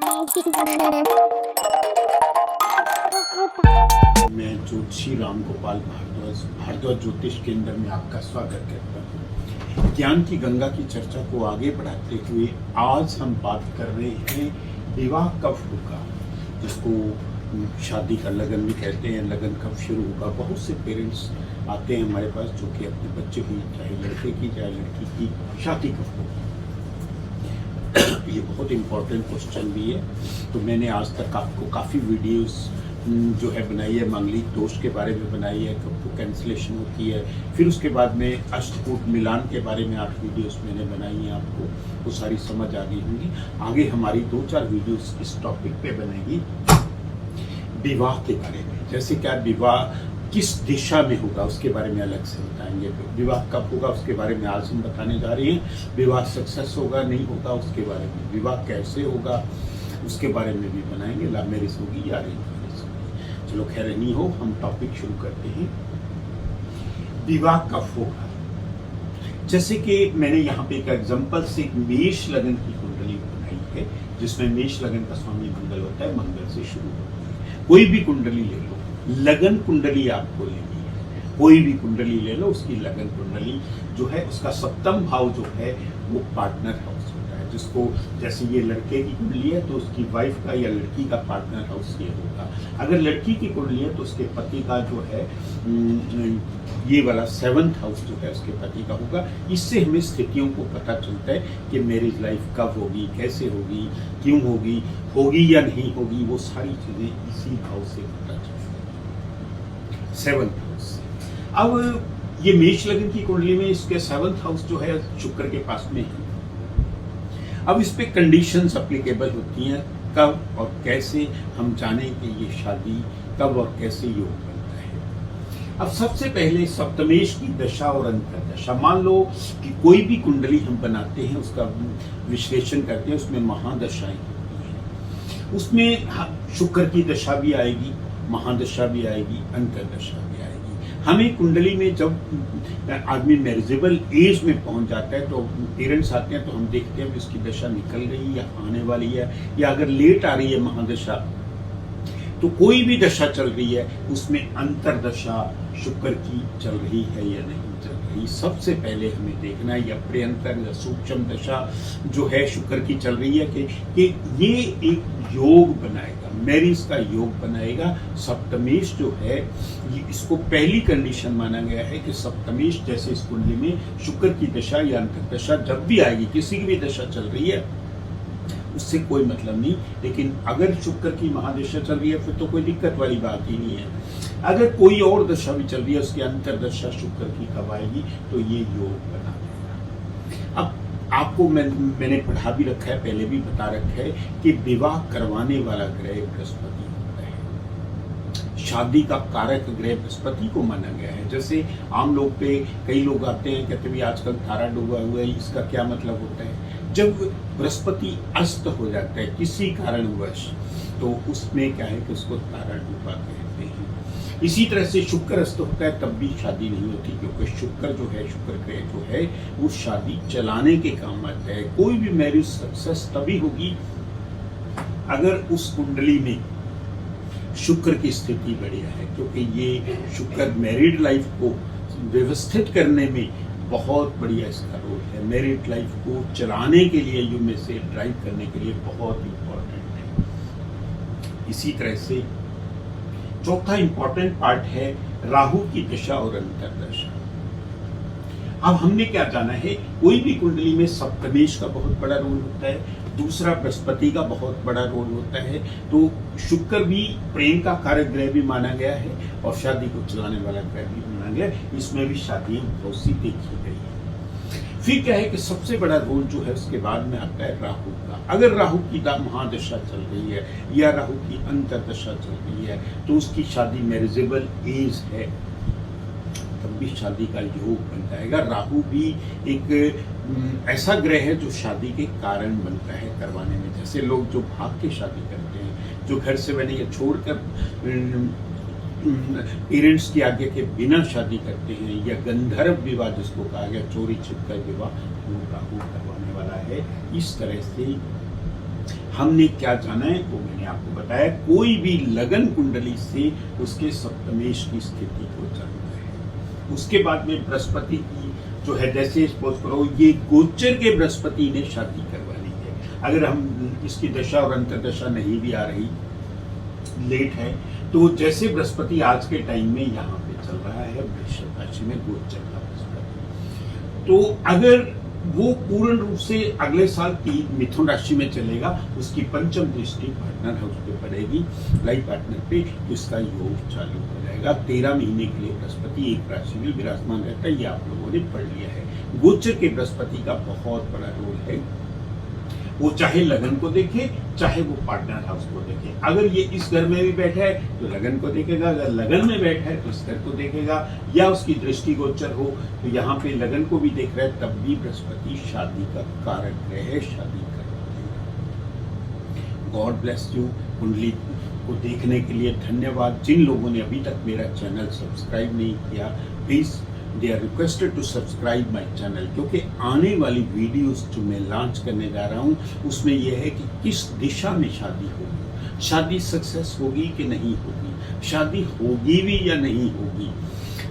मैं ज्योतिषी राम गोपाल भारद्वाज ज्योतिष केंद्र में आपका स्वागत करता हूँ। ज्ञान की गंगा की चर्चा को आगे बढ़ाते हुए आज हम बात कर रहे हैं विवाह कब होगा, जिसको शादी का लगन भी कहते हैं। लगन कब शुरू होगा। बहुत से पेरेंट्स आते हैं हमारे पास जो कि अपने बच्चे की, चाहे लड़के की चाहे लड़की की, शादी कब होगी। ये बहुत इम्पोर्टेंट क्वेश्चन भी है। तो मैंने आज तक आपको काफ़ी वीडियोस जो है बनाई है। मांगलिक दोष के बारे में बनाई है, कब को कैंसिलेशन होती है। फिर उसके बाद में अष्टकूट मिलान के बारे में 8 वीडियोस मैंने बनाई हैं। आपको वो सारी समझ आ गई होंगी। आगे हमारी 2-4 वीडियोस इस टॉपिक पे बनेगी विवाह के बारे में। जैसे क्या विवाह किस दिशा में होगा उसके बारे में अलग से बताएंगे। विवाह कब होगा उसके बारे में आज हम बताने जा रहे हैं। विवाह सक्सेस होगा नहीं होगा उसके बारे में, विवाह कैसे होगा उसके बारे में भी बनाएंगे। लव मैरिज होगी या अरेंज मैरिज होगी। चलो खैर नहीं हो, हम टॉपिक शुरू करते हैं। विवाह कब होगा। जैसे कि मैंने यहाँ पे एक एग्जाम्पल से एक मेष लगन की कुंडली बनाई है, जिसमें मेष लगन का स्वामी मंगल होता है। मंगल से शुरू होता है। कोई भी कुंडली ले लो, लगन कुंडली आपको लेनी है। कोई भी कुंडली ले लो, उसकी लगन कुंडली जो है उसका सप्तम भाव जो है वो पार्टनर हाउस होता है। जिसको जैसे ये लड़के की कुंडली है तो उसकी वाइफ का या लड़की का पार्टनर हाउस ये होगा। अगर लड़की की कुंडली है तो उसके पति का जो है ये वाला 7th हाउस जो है उसके पति का होगा। इससे हमें स्थितियों को पता चलता है कि मैरिज लाइफ कब होगी, कैसे होगी, क्यों होगी या नहीं होगी। वो सारी चीजें इसी भाव से पता चलती है, 7th हाउस से। अब ये मेष लगन की कुंडली में इसके 7th हाउस जो है शुक्र के पास में है। अब इस पे कंडीशंस एप्लीकेबल होती हैं। कब और कैसे हम जाने कि ये शादी कब और कैसे योग बनता है। अब सबसे पहले सप्तमेश की दशा और अंतर्दशा। मान लो कि कोई भी कुंडली हम बनाते हैं, उसका विश्लेषण करते हैं, उसमें महादशाएं होती हैं। उसमें शुक्र की दशा भी आएगी, महादशा भी आएगी, अंतर्दशा भी आएगी। हमें कुंडली में जब आदमी मैरिजेबल एज में पहुंच जाता है तो पेरेंट्स आते हैं तो हम देखते हैं कि उसकी दशा निकल गई या आने वाली है, या अगर लेट आ रही है महादशा, तो कोई भी दशा चल रही है उसमें अंतर्दशा शुक्र की चल रही है या नहीं चल रही। सबसे पहले हमें देखना है या प्रियंतर या सूक्ष्म दशा जो है शुक्र की चल रही है कि ये एक योग बनाएगा, मैरिज का योग बनाएगा। सप्तमेश जो है ये इसको पहली कंडीशन माना गया है कि सप्तमेश जैसे इस कुंडली में शुक्र की दशा या अंतर्दशा जब भी आएगी, किसी की भी दशा चल रही है उससे कोई मतलब नहीं। लेकिन अगर शुक्र की महादशा चल रही है फिर तो कोई दिक्कत वाली बात ही नहीं है। अगर कोई और दशा भी चल रही है, उसकी अंतर्दशा शुक्र की कब आएगी तो ये योग बना देगा। अब आपको मैंने पढ़ा भी रखा है, पहले भी बता रखा है कि विवाह करवाने वाला ग्रह बृहस्पति होता है। शादी का कारक ग्रह बृहस्पति को माना गया है। जैसे आम लोग पे कई लोग आते हैं कहते हैं आजकल तारा डूबा हुआ है, इसका क्या मतलब होता है। जब बृहस्पति अस्त हो जाता है किसी कारणवश तो उसमें क्या है कि उसको तारा डूबा कहते हैं। इसी तरह से शुक्र अस्त होता है तब भी शादी नहीं होती, क्योंकि शुक्र जो है, शुक्र ग्रह जो है वो शादी चलाने के काम आता है। कोई भी मैरिज सक्सेस तभी होगी अगर उस कुंडली में शुक्र की स्थिति बढ़िया है, क्योंकि ये शुक्र मैरिड लाइफ को व्यवस्थित करने में बहुत बढ़िया इसका रोल है। मैरिड लाइफ को चलाने के लिए, यू में से ड्राइव करने के लिए बहुत इंपॉर्टेंट है। इसी तरह से चौथा इंपॉर्टेंट पार्ट है राहु की दशा और अंतर्दशा। अब हमने क्या जाना है, कोई भी कुंडली में सप्तमेश का बहुत बड़ा रोल होता है, दूसरा बृहस्पति का बहुत बड़ा रोल होता है। तो शुक्र भी प्रेम का कारक ग्रह भी माना गया है और शादी को चलाने वाला ग्रह भी माना गया है। इसमें भी शादियां बहुत सी देखी गई है। फिर क्या है कि सबसे बड़ा रोल जो है उसके बाद में आता है राहु का। अगर राहु की महादशा चल रही है या राहु की अंतर्दशा चल रही है तो उसकी शादी मैरिजेबल एज है, तब भी शादी का योग बन जाएगा। राहु भी एक ऐसा ग्रह है जो शादी के कारण बनता है करवाने में। जैसे लोग जो भाग के शादी करते हैं, जो घर से मैंने ये छोड़कर पेरेंट्स की आज्ञा के बिना शादी करते हैं, या गंधर्व विवाह जिसको कहा गया, चोरी छिपकर विवाह, वो राहु करवाने वाला है। इस तरह से हमने क्या जाना है वो मैंने आपको बताया। कोई भी लगन कुंडली से उसके सप्तमेश की स्थिति को जानना है। उसके बाद में बृहस्पति की जो है, जैसे सपोज करो ये गोचर के बृहस्पति ने शादी करवानी है, अगर हम इसकी दशा और अंतर्दशा नहीं भी आ रही, लेट है, तो जैसे बृहस्पति आज के टाइम में यहाँ पे चल रहा है वृषभ राशि में गोचर का बृहस्पति, तो अगर वो पूर्ण रूप से अगले साल मिथुन राशि में चलेगा, उसकी पंचम दृष्टि पार्टनर हाउस पे पड़ेगी, लाइफ पार्टनर पे, तो इसका योग चालू हो जाएगा। 13 महीने के लिए बृहस्पति एक राशि में विराजमान रहता है, ये आप लोगों ने पढ़ लिया है। गोचर के बृहस्पति का बहुत बड़ा रोल है, वो चाहे लगन को देखे चाहे वो पार्टनर हाउस को देखे। अगर ये इस घर में भी बैठा है तो लगन को देखेगा, अगर लगन में बैठा है तो इस घर को देखेगा, या उसकी दृष्टि गोचर हो तो यहाँ पे लगन को भी देख रहा है, तब भी बृहस्पति शादी का कारक ग्रह है, शादी कर देगा। God bless you. कुंडली को देखने के लिए धन्यवाद। जिन लोगों ने अभी तक मेरा चैनल सब्सक्राइब नहीं किया, please they are requested to subscribe my channel, क्योंकि आने वाली वीडियोस जो मैं लॉन्च करने जा रहा हूँ उसमें यह है कि किस दिशा में शादी होगी, शादी सक्सेस होगी कि नहीं होगी, शादी होगी भी या नहीं होगी,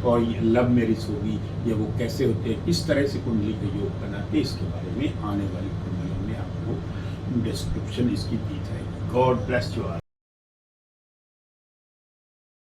और ये लव मैरिज होगी या वो कैसे होते हैं, किस तरह से कुंडली का योग बनाते हैं, इसके बारे में आने वाली कुंडलियों में आपको डिस्क्रिप्शन इसकी दी जाएगी। God bless you all.